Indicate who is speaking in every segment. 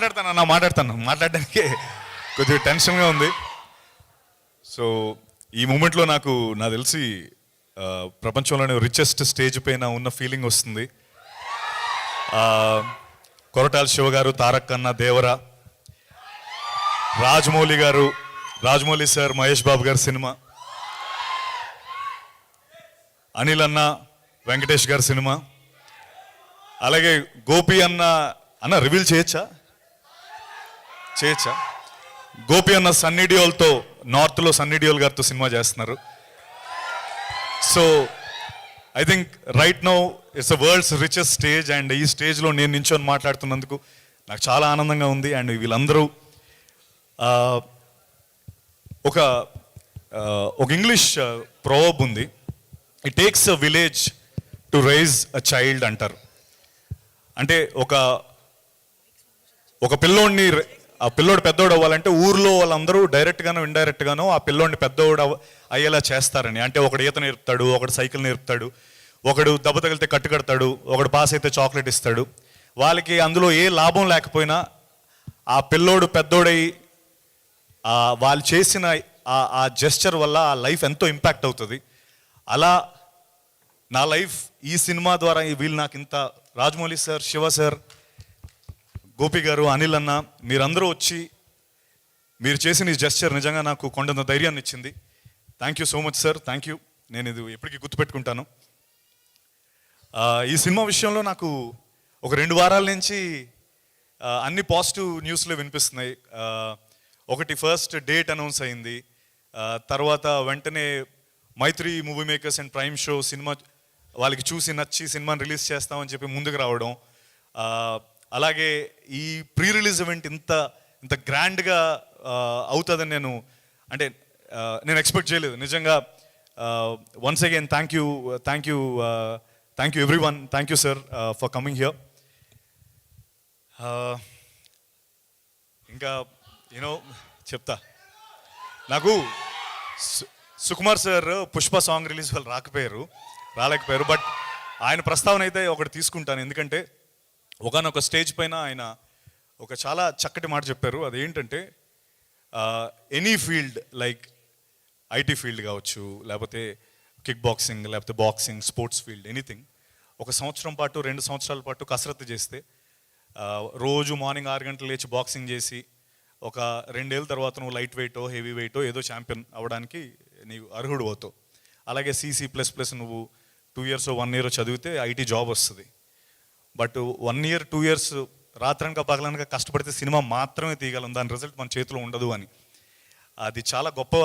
Speaker 1: మాట్లాడడానికి కొద్దిగా టెన్షన్గా ఉంది. సో ఈ మూమెంట్లో నాకు తెలిసి ప్రపంచంలోనే రిచెస్ట్ స్టేజ్ పైన ఉన్న ఫీలింగ్ వస్తుంది. కొరటాల శివ గారు, తారక్ అన్న, దేవరా, రాజమౌళి సార్, మహేష్ బాబు గారి సినిమా, అనిల్ అన్న, వెంకటేష్ గారి సినిమా, అలాగే గోపి అన్న రివీల్ చేయొచ్చా? గోపి అన్న సన్నీ డియోల్తో, నార్త్లో సన్నీ డియోల్ గారితో సినిమా చేస్తున్నారు. So I think right now it's the world's richest stage. And ఈ స్టేజ్లో నేను నించొని మాట్లాడుతున్నందుకు నాకు చాలా ఆనందంగా ఉంది. అండ్ వీళ్ళందరూ ఒక ఇంగ్లీష్ ప్రోవర్బ్ ఉంది, it takes a village to raise a child అంటారు. అంటే ఒక పిల్లోడిని, ఆ పిల్లోడు పెద్దోడు అవ్వాలంటే ఊర్లో వాళ్ళందరూ డైరెక్ట్గానో ఇండైరెక్ట్గానో ఆ పిల్లోడిని పెద్దోడు అయ్యేలా చేస్తారని. అంటే ఒకడు ఈత నేర్పుతాడు, ఒకడు సైకిల్ నేర్పుతాడు, ఒకడు దెబ్బ తగిలితే కట్టు కడతాడు, ఒకడు పాస్ అయితే చాక్లెట్ ఇస్తాడు. వాళ్ళకి అందులో ఏ లాభం లేకపోయినా ఆ పిల్లోడు పెద్దోడై వాళ్ళు చేసిన ఆ జెస్చర్ వల్ల ఆ లైఫ్ ఎంతో ఇంపాక్ట్ అవుతుంది. అలా నా లైఫ్ ఈ సినిమా ద్వారా వీళ్ళు నాకు ఇంత, రాజమౌళి సార్, శివ సార్, గోపి గారు, అనిల్ అన్న, మీరందరూ వచ్చి మీరు చేసిన ఈ జెస్చర్ నిజంగా నాకు కొండంత ధైర్యాన్ని ఇచ్చింది. Thank you so much sir, thank you. నేను ఇది ఎప్పటికీ గుర్తుపెట్టుకుంటాను. ఈ సినిమా విషయంలో నాకు ఒక 2 వారాల నుంచి అన్ని పాజిటివ్ న్యూస్లో వినిపిస్తున్నాయి. ఒకటి, ఫస్ట్ డేట్ అనౌన్స్ అయింది, తర్వాత వెంటనే Mythri movie makers and prime show సినిమా వాళ్ళకి చూసి నచ్చి సినిమాని రిలీజ్ చేస్తామని చెప్పి ముందుకు రావడం, అలాగే ఈ ప్రీ రిలీజ్ ఈవెంట్ ఇంత గ్రాండ్గా అవుతుందని నేను ఎక్స్పెక్ట్ చేయలేదు నిజంగా. Once again thank you everyone, thank you sir for coming here. ఇంకా చెప్తా, నాకు Sukumar sir Pushpa song release వాళ్ళు రాలేకపోయారు. బట్ ఆయన ప్రస్తావన అయితే ఒకటి తీసుకుంటాను. ఎందుకంటే ఒకనొక స్టేజ్ పైన ఆయన ఒక చాలా చక్కటి మాట చెప్పారు. అదేంటంటే any field, like IT field కావచ్చు, లేకపోతే కిక్ బాక్సింగ్, లేకపోతే బాక్సింగ్, స్పోర్ట్స్ ఫీల్డ్, ఎనీథింగ్, 1 సంవత్సరం పాటు 2 సంవత్సరాల పాటు కసరత్తు చేస్తే, రోజు మార్నింగ్ 6 గంటలు లేచి బాక్సింగ్ చేసి ఒక 2 ఏళ్ళ తర్వాత నువ్వు లైట్ వెయిటో హెవీ వెయిటో ఏదో ఛాంపియన్ అవ్వడానికి నీవు అర్హుడు అవుతావు. అలాగే CC++ నువ్వు 2 years 1 year చదివితే ఐటీ జాబ్ వస్తుంది. బట్ 1 year 2 years రాత్రనక పగలనక కష్టపడితే సినిమా మాత్రమే తీయగలం, దాని రిజల్ట్ మన చేతిలో ఉండదు అని. అది చాలా గొప్ప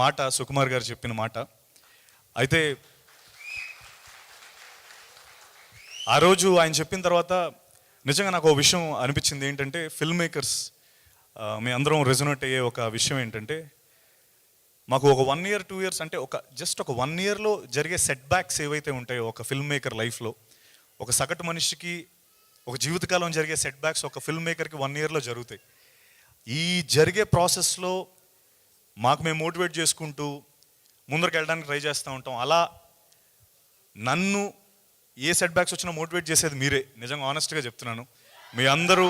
Speaker 1: మాట సుకుమార్ గారు చెప్పిన మాట. అయితే ఆ రోజు ఆయన చెప్పిన తర్వాత నిజంగా నాకు ఒక విషయం అనిపించింది. ఏంటంటే ఫిల్మ్ మేకర్స్ మీ అందరం రెజొనేట్ అయ్యే ఒక విషయం ఏంటంటే, మాకు ఒక 1 year 2 years అంటే జస్ట్ ఒక 1 yearలో జరిగే సెట్ బ్యాక్స్ ఏవైతే ఉంటాయో ఒక ఫిల్మ్ మేకర్ లైఫ్లో, ఒక సగటు మనిషికి ఒక జీవితకాలం జరిగే సెట్ బ్యాక్స్ ఒక ఫిల్మ్ మేకర్కి 1 yearలో జరుగుతాయి. ఈ జరిగే ప్రాసెస్లో మాకు మేము మోటివేట్ చేసుకుంటూ ముందరికి వెళ్ళడానికి ట్రై చేస్తూ ఉంటాం. అలా నన్ను ఏ సెట్ బ్యాక్స్ వచ్చినా మోటివేట్ చేసేది మీరే. నిజంగా ఆనెస్ట్గా చెప్తున్నాను. మీ అందరూ,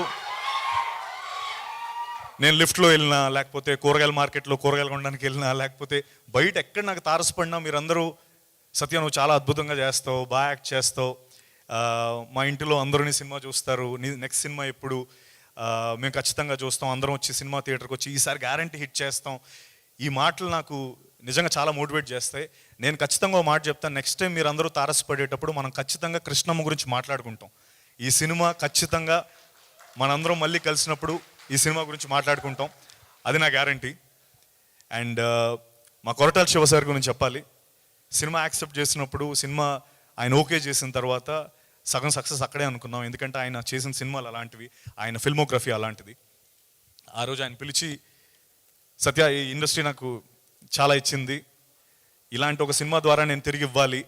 Speaker 1: నేను లిఫ్ట్లో వెళ్ళినా, లేకపోతే కూరగాయల మార్కెట్లో కూరగాయలు కొనడానికి వెళ్ళినా, లేకపోతే బయట ఎక్కడ నాకు తారసపడినా మీరందరూ, సత్య నువ్వు చాలా అద్భుతంగా చేస్తావు, బాగా యాక్ట్ చేస్తావు, మా ఇంటిలో అందరూ నీ సినిమా చూస్తారు, నీ నెక్స్ట్ సినిమా ఎప్పుడు, మేము ఖచ్చితంగా చూస్తాం, అందరం వచ్చి సినిమా థియేటర్కి వచ్చి ఈసారి గ్యారంటీ హిట్ చేస్తాం. ఈ మాటలు నాకు నిజంగా చాలా మోటివేట్ చేస్తాయి. నేను ఖచ్చితంగా ఒక మాట చెప్తాను, నెక్స్ట్ టైం మీరు అందరూ తారసపడేటప్పుడు మనం ఖచ్చితంగా కృష్ణమ్మ గురించి మాట్లాడుకుంటాం. ఈ సినిమా ఖచ్చితంగా మనందరం మళ్ళీ కలిసినప్పుడు ఈ సినిమా గురించి మాట్లాడుకుంటాం, అది నా గ్యారంటీ. అండ్ మా కొరటాల శివ సార్ గురించి చెప్పాలి. సినిమా యాక్సెప్ట్ చేసినప్పుడు, సినిమా ఆయన ఓకే చేసిన తర్వాత సగం సక్సెస్ అక్కడే అనుకున్నాం. ఎందుకంటే ఆయన చేసిన సినిమాలు అలాంటివి, ఆయన ఫిల్మోగ్రఫీ అలాంటిది. ఆ రోజు ఆయన పిలిచి, సత్య ఈ ఇండస్ట్రీ నాకు చాలా ఇచ్చింది, ఇలాంటి ఒక సినిమా ద్వారా నేను తిరిగి ఇవ్వాలి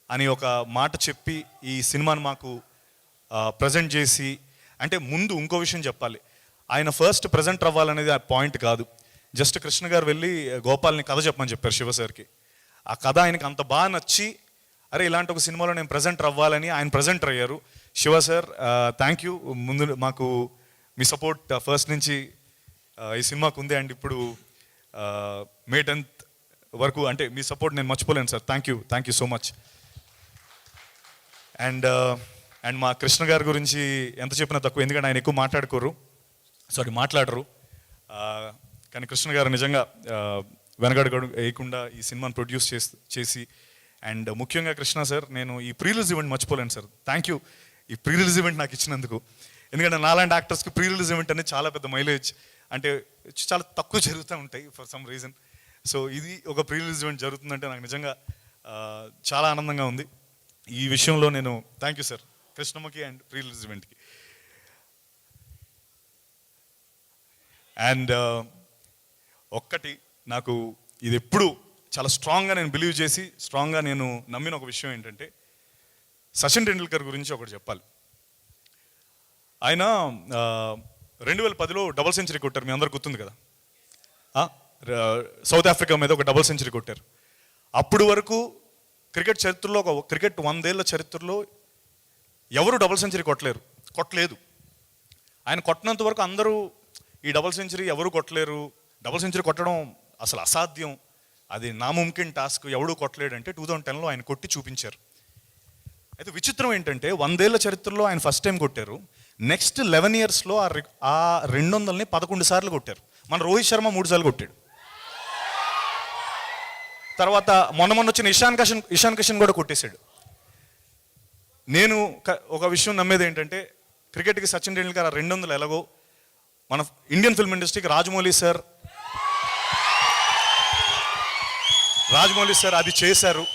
Speaker 1: అని ఒక మాట చెప్పి ఈ సినిమాని మాకు ప్రజెంట్ చేసి, అంటే ముందు ఇంకో విషయం చెప్పాలి, ఆయన ఫస్ట్ ప్రజెంట్ అవ్వాలనేది ఆ పాయింట్ కాదు. జస్ట్ కృష్ణ గారు వెళ్ళి గోపాల్ని కథ చెప్పమని చెప్పారు శివ సార్కి. ఆ కథ ఆయనకి అంత బాగా నచ్చి, అరే ఇలాంటి ఒక సినిమాలో నేను ప్రజెంటర్ అవ్వాలని ఆయన ప్రజెంటర్ అయ్యారు. Shiva sir thank you. ముందు మాకు మీ సపోర్ట్ ఫస్ట్ నుంచి ఈ సినిమాకు ఉంది. అండ్ ఇప్పుడు మే 10th వరకు అంటే మీ సపోర్ట్ నేను మర్చిపోలేను sir. Thank you so much. And మా కృష్ణ గారి గురించి ఎంత చెప్పినా తక్కువ, ఎందుకంటే ఆయన ఎక్కువ మాట్లాడరు. కానీ కృష్ణ గారు నిజంగా వెనకడుగు వేయకుండా ఈ సినిమాని ప్రొడ్యూస్ చేసి అండ్ ముఖ్యంగా కృష్ణ సార్, నేను ఈ ప్రీ రిలీజ్ ఈవెంట్ మర్చిపోలేను సార్. థ్యాంక్ యూ ఈ ప్రీ రిలీజ్ ఈవెంట్ నాకు ఇచ్చినందుకు. ఎందుకంటే నాలాంటి యాక్టర్స్కి ప్రీ రిలీజ్ ఈవెంట్ అనేది చాలా పెద్ద మైలేజ్, అంటే చాలా తక్కువ జరుగుతూ ఉంటాయి ఫర్ సమ్ రీజన్. సో ఇది ఒక ప్రీ రిలీజ్ ఈవెంట్ జరుగుతుందంటే నాకు నిజంగా చాలా ఆనందంగా ఉంది. ఈ విషయంలో నేను థ్యాంక్ యూ సార్ కృష్ణమ్మకి అండ్ ప్రీ రిలీజ్ ఈవెంట్కి. అండ్ ఒక్కటి నాకు ఇది ఎప్పుడు చాలా స్ట్రాంగ్గా నేను బిలీవ్ చేసి స్ట్రాంగ్గా నేను నమ్మిన ఒక విషయం ఏంటంటే, సచిన్ టెండూల్కర్ గురించి ఒకటి చెప్పాలి. ఆయన 2010లో డబుల్ సెంచరీ కొట్టారు, మీ అందరు గుర్తుంది కదా. సౌత్ ఆఫ్రికా మీద ఒక డబుల్ సెంచరీ కొట్టారు. అప్పుడు వరకు క్రికెట్ చరిత్రలో, ఒక క్రికెట్ 100 ఏళ్ల చరిత్రలో ఎవరు డబుల్ సెంచరీ కొట్టలేదు. ఆయన కొట్టినంత వరకు అందరూ ఈ డబుల్ సెంచరీ ఎవరు కొట్టలేరు, డబుల్ సెంచరీ కొట్టడం అసలు అసాధ్యం, అది నాముమ్కిన్ టాస్క్, ఎవడూ కొట్టలేడంటే 2010లో ఆయన కొట్టి చూపించారు. అయితే విచిత్రం ఏంటంటే 100 ఏళ్ల చరిత్రలో ఆయన ఫస్ట్ టైం కొట్టారు. నెక్స్ట్ 11 ఇయర్స్లో ఆ 200ని 11 సార్లు కొట్టారు. మన రోహిత్ శర్మ 3 సార్లు కొట్టాడు. తర్వాత మొన్న వచ్చిన ఇషాన్ కిషన్ కూడా కొట్టేశాడు. నేను ఒక విషయం నమ్మేది ఏంటంటే, క్రికెట్కి సచిన్ టెండూల్కర్ 200 ఎలాగో మన ఇండియన్ ఫిల్మ్ ఇండస్ట్రీకి రాజమౌళి సార్ అది చేశారు.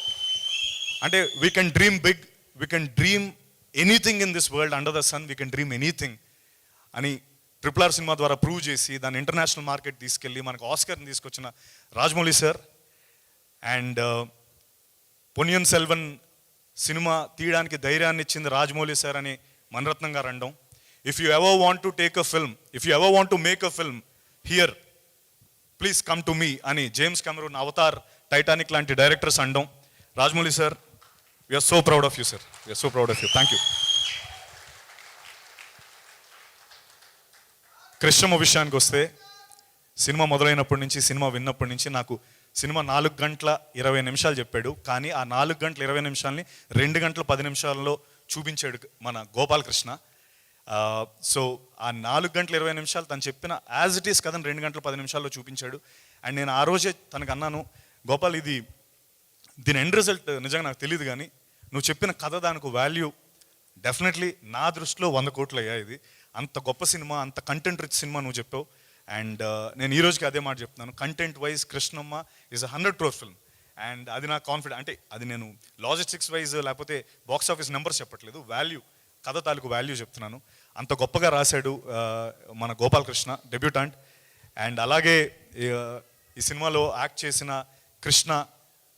Speaker 1: అంటే we can dream big, we can dream anything in this world, under the sun we can dream anything అని RRR సినిమా ద్వారా ప్రూవ్ చేసి దాన్ని ఇంటర్నేషనల్ మార్కెట్ తీసుకెళ్ళి మనకు ఆస్కర్ని తీసుకొచ్చిన Rajamouli sir. And Ponniyin Selvan cinema తీయడానికి ధైర్యాన్ని ఇచ్చింది రాజమౌళి సార్ అని మణిరత్నం గారు అనడం. If you ever want to take a film, if you ever want to make a film here, please come to me అని జేమ్స్ కెమెరూన్, అవతార్, టైటానిక్ లాంటి డైరెక్టర్స్ అనడం. Rajamouli sir, we are so proud of you sir, we are so proud of you. Thank you. Krishnamma విషయానికి వస్తే, cinema మొదలైనప్పటి నుంచి, cinema విన్నప్పటి నుంచి నాకు cinema 4 గంటల 20 నిమిషాలు చెప్పాడు. కానీ ఆ 4 గంటల 20 నిమిషాలని 2 గంటల 10 నిమిషాల్లో చూపించాడు మన గోపాలకృష్ణ. సో ఆ 4 గంటల 20 నిమిషాలు తను చెప్పిన యాజ్ ఇట్ ఈస్ కథను 2 గంటల 10 నిమిషాల్లో చూపించాడు. అండ్ నేను ఆ రోజే తనకు అన్నాను, గోపాల్ దీని ఎండ్ రిజల్ట్ నిజంగా నాకు తెలియదు, కానీ నువ్వు చెప్పిన కథ, దానికి వాల్యూ డెఫినెట్లీ నా దృష్టిలో 100 కోట్లు అయ్యా. ఇది అంత గొప్ప సినిమా, అంత కంటెంట్ రిచ్ సినిమా నువ్వు చెప్పావు. అండ్ నేను ఈ రోజుకి అదే మాట చెప్తున్నాను, content wise Krishnamma is 100 crore film. And అది నాకు కాన్ఫిడెంట్, అంటే అది నేను లాజిస్టిక్స్ వైజ్ లేకపోతే బాక్స్ ఆఫీస్ నెంబర్స్ చెప్పట్లేదు, వాల్యూ, కథ తాలూకు వాల్యూ చెప్తున్నాను. అంత గొప్పగా రాశాడు మన గోపాలకృష్ణ, డెబ్యూటాంట్. అండ్ అలాగే ఈ సినిమాలో యాక్ట్ చేసిన కృష్ణ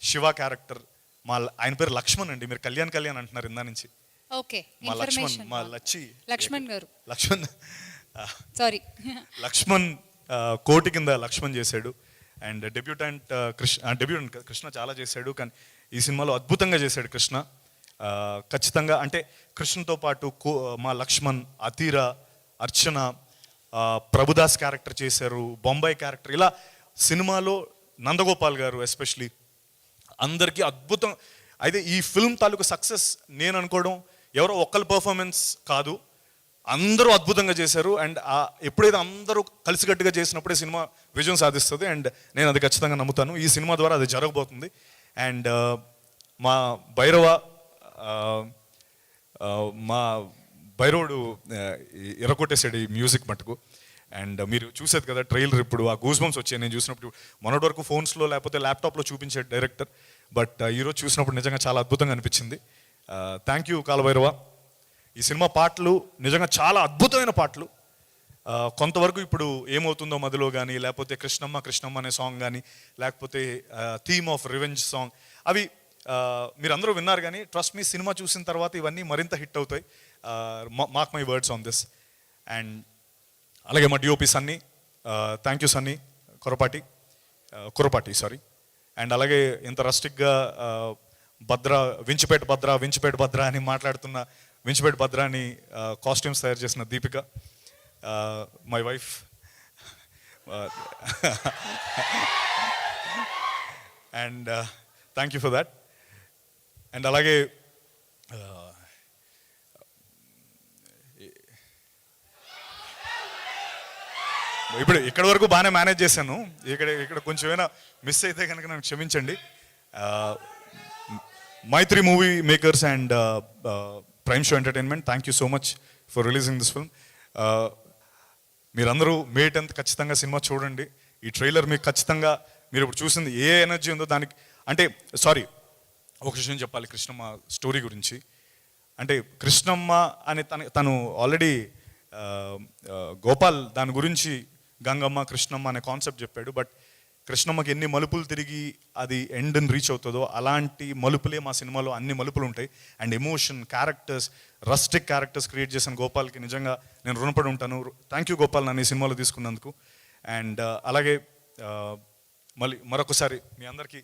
Speaker 1: శివ క్యారెక్టర్, ఆయన పేరు లక్ష్మణ్ అండి, మీరు కళ్యాణ్ అంటున్నారు ఇందా నుంచి.
Speaker 2: ఓకే,
Speaker 1: మా లక్ష్మణ్ గారు లక్ష్మణ్ కోటి కింద లక్ష్మణ్ చేశాడు. అండ్ డెబ్యూటెంట్ కృష్ణ చాలా చేశాడు, కానీ ఈ సినిమాలో అద్భుతంగా చేశాడు కృష్ణ. ఖచ్చితంగా అంటే కృష్ణతో పాటు మా లక్ష్మణ్, అతీరా, అర్చన, ప్రభుదాస్ క్యారెక్టర్ చేశారు, బొంబాయి క్యారెక్టర్, ఇలా సినిమాలో నందగోపాల్ గారు ఎస్పెషలీ అందరికీ అద్భుతం. అయితే ఈ ఫిల్మ్ తాలూకు సక్సెస్ నేను అనుకోవడం ఎవరో ఒక్కరి పర్ఫార్మెన్స్ కాదు, అందరూ అద్భుతంగా చేశారు. అండ్ ఎప్పుడైతే అందరూ కలిసికట్టుగా చేసినప్పుడే సినిమా విజయం సాధిస్తుంది. అండ్ నేను అది ఖచ్చితంగా నమ్ముతాను, ఈ సినిమా ద్వారా అది జరగబోతుంది. అండ్ మా భైరవుడు ఎర్రకొట్టేసాడు ఈ మ్యూజిక్ మటుకు. అండ్ మీరు చూసేది కదా ట్రైలర్, ఇప్పుడు ఆ గూస్ బంప్స్ వచ్చాయి నేను చూసినప్పుడు. మొన్నటి వరకు ఫోన్స్లో లేకపోతే ల్యాప్టాప్లో చూపించాడు డైరెక్టర్, బట్ ఈరోజు చూసినప్పుడు నిజంగా చాలా అద్భుతంగా అనిపించింది. Thank you Kaala Bhairava. ఈ సినిమా పాటలు నిజంగా చాలా అద్భుతమైన పాటలు. కొంతవరకు ఇప్పుడు ఏమవుతుందో మధ్యలో కానీ, లేకపోతే కృష్ణమ్మ అనే సాంగ్ కానీ, లేకపోతే థీమ్ ఆఫ్ రివెంజ్ సాంగ్, అవి మీరందరూ విన్నారు. కానీ ట్రస్ట్ మీ, సినిమా చూసిన తర్వాత ఇవన్నీ మరింత హిట్ అవుతాయి. Mark my words on this. And అలాగే మా DOP Sunny, thank you Sunny Kurapati sorry. And అలాగే ఇంత రస్టిక్గా వించిపేట భద్ర అని మాట్లాడుతున్న వించిపేట భద్రాని కాస్ట్యూమ్స్ తయారు చేసిన Deepika, my wife and thank you for that. And అలాగే ఇప్పుడు ఇక్కడ వరకు బాగానే మేనేజ్ చేశాను. ఇక్కడ కొంచెం ఏమైనా మిస్ అయితే కనుక నాకు క్షమించండి. Mythri movie makers and prime show entertainment, thank you so much for releasing this film. మీరందరూ మే 10th ఖచ్చితంగా సినిమా చూడండి. ఈ ట్రైలర్ మీకు ఖచ్చితంగా, మీరు ఇప్పుడు చూసింది ఏ ఎనర్జీ ఉందో దానికి, అంటే సారీ ఒక విషయం చెప్పాలి కృష్ణమ్మ స్టోరీ గురించి. అంటే కృష్ణమ్మ అని తను ఆల్రెడీ గోపాల్ దాని గురించి గంగమ్మ కృష్ణమ్మ అనే కాన్సెప్ట్ చెప్పాడు. బట్ కృష్ణమ్మకి ఎన్ని మలుపులు తిరిగి అది ఎండ్ని రీచ్ అవుతుందో అలాంటి మలుపులే మా సినిమాలో అన్ని మలుపులు ఉంటాయి. And emotion, characters, rustic characters create చేసిన గోపాల్కి నిజంగా నేను రుణపడి ఉంటాను. థ్యాంక్ యూ గోపాల్ నన్ను ఈ సినిమాలో తీసుకున్నందుకు. అండ్ అలాగే మళ్ళీ మరొకసారి మీ అందరికీ